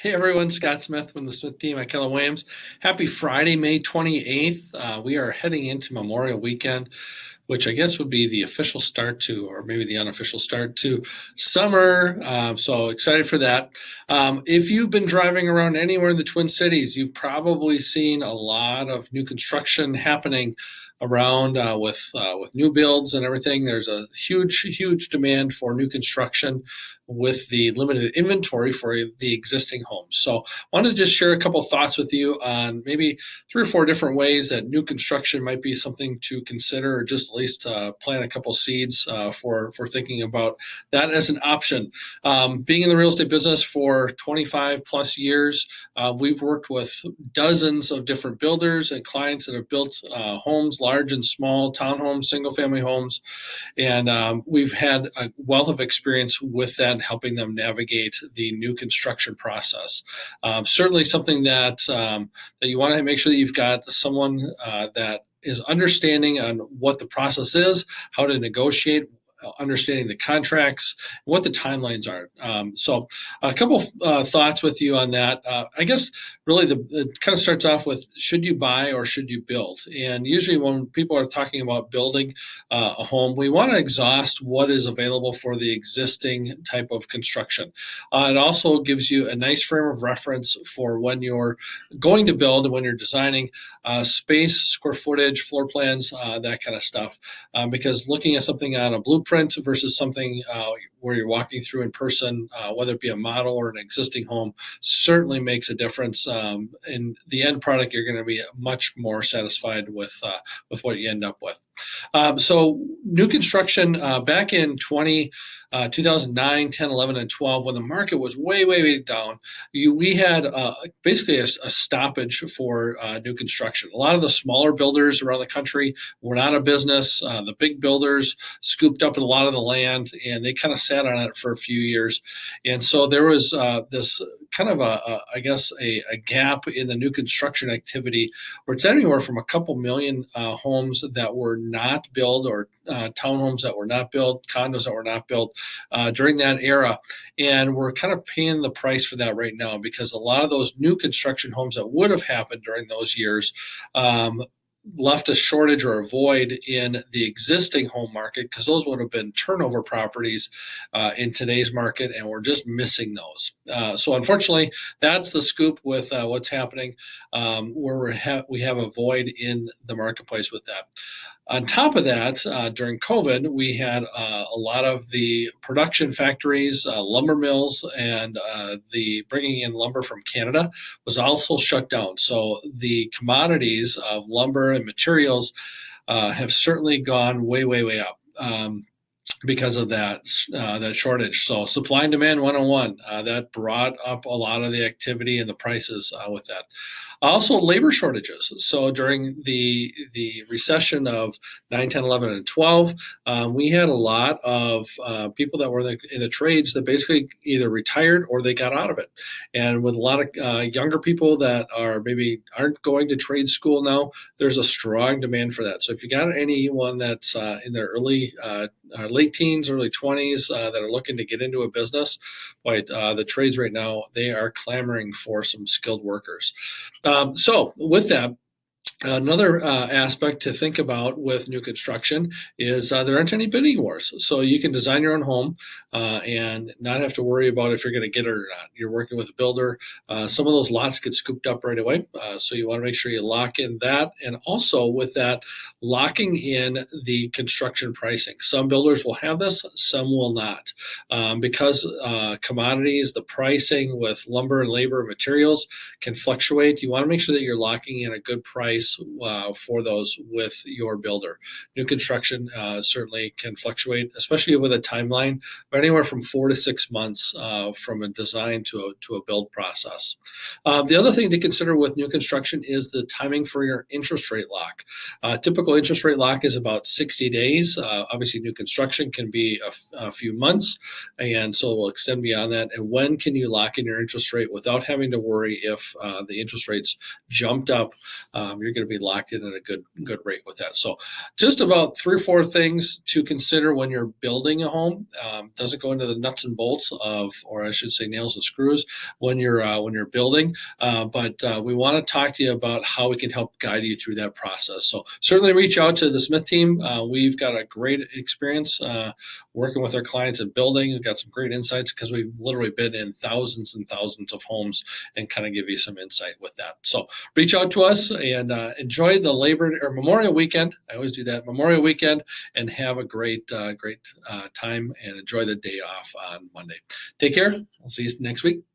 Hey everyone, Scott Smith from the Smith team at Keller Williams. Happy Friday, May 28th. We are heading into Memorial Weekend, which I guess would be the official start to, or maybe the unofficial start to summer. So excited for that. If you've been driving around anywhere in the Twin Cities, you've probably seen a lot of new construction happening around with new builds and everything. There's a huge demand for new construction with the limited inventory for the existing homes. So I wanted to just share a couple thoughts with you on maybe 3 or 4 different ways that new construction might be something to consider, or just at least plant a couple seeds for thinking about that as an option. Being in the real estate business for 25 plus years, we've worked with dozens of different builders and clients that have built homes, large and small, townhomes, single family homes, and we've had a wealth of experience with that, helping them navigate the new construction process. Certainly something that you want to make sure that you've got someone that is understanding on what the process is, how to negotiate, understanding the contracts, what the timelines are. So a couple thoughts with you on that. I guess really it kind of starts off with, should you buy or should you build? And usually when people are talking about building a home, we want to exhaust what is available for the existing type of construction. It also gives you a nice frame of reference for when you're going to build and when you're designing space, square footage, floor plans, that kind of stuff. Because looking at something on a blueprint versus something where you're walking through in person, whether it be a model or an existing home, certainly makes a difference. In the end product, you're going to be much more satisfied with what you end up with. So new construction back in 2009, 10, 11, and 12, when the market was way down, we had basically a stoppage for new construction. A lot of the smaller builders around the country were out of business. The big builders scooped up a lot of the land, and they kind of sat on it for a few years. And so there was this kind of a gap in the new construction activity, where it's anywhere from a couple million homes that were not built, or townhomes that were not built, condos that were not built during that era. And we're kind of paying the price for that right now, because a lot of those new construction homes that would have happened during those years left a shortage or a void in the existing home market, because those would have been turnover properties in today's market, and we're just missing those. So unfortunately, that's the scoop with what's happening, where we have a void in the marketplace with that. On top of that, during COVID, we had a lot of the production factories, lumber mills, and the bringing in lumber from Canada was also shut down. So the commodities of lumber and materials have certainly gone way up. Because of that shortage. So supply and demand 101, that brought up a lot of the activity and the prices with that. Also labor shortages. So during the recession of 9, 10, 11, and 12, we had a lot of people that were in the trades that basically either retired or they got out of it. And with a lot of younger people that aren't going to trade school now, there's a strong demand for that. So if you got anyone that's in their late teens, early 20s that are looking to get into a business, the trades right now, they are clamoring for some skilled workers. So with that, another aspect to think about with new construction is there aren't any bidding wars. So you can design your own home and not have to worry about if you're going to get it or not. You're working with a builder. Some of those lots get scooped up right away. So you want to make sure you lock in that. And also with that, locking in the construction pricing. Some builders will have this, some will not. Because commodities, the pricing with lumber and labor and materials can fluctuate, you want to make sure that you're locking in a good price for those with your builder. New construction certainly can fluctuate, especially with a timeline of anywhere from 4 to 6 months from a design to a build process. The other thing to consider with new construction is the timing for your interest rate lock. Typical interest rate lock is about 60 days. Obviously, new construction can be a few months, and so it will extend beyond that. And when can you lock in your interest rate without having to worry if the interest rates jumped up you're going to be locked in at a good rate with that. So just about 3 or 4 things to consider when you're building a home. Doesn't go into the nuts and bolts of, or I should say, nails and screws when you're building. But we want to talk to you about how we can help guide you through that process. So certainly reach out to the Smith team. We've got a great experience working with our clients and building. We've got some great insights because we've literally been in thousands and thousands of homes and kind of give you some insight with that. So reach out to us and enjoy the Memorial weekend. I always do that, Memorial weekend, and have a great time and enjoy the day off on Monday. Take care. I'll see you next week.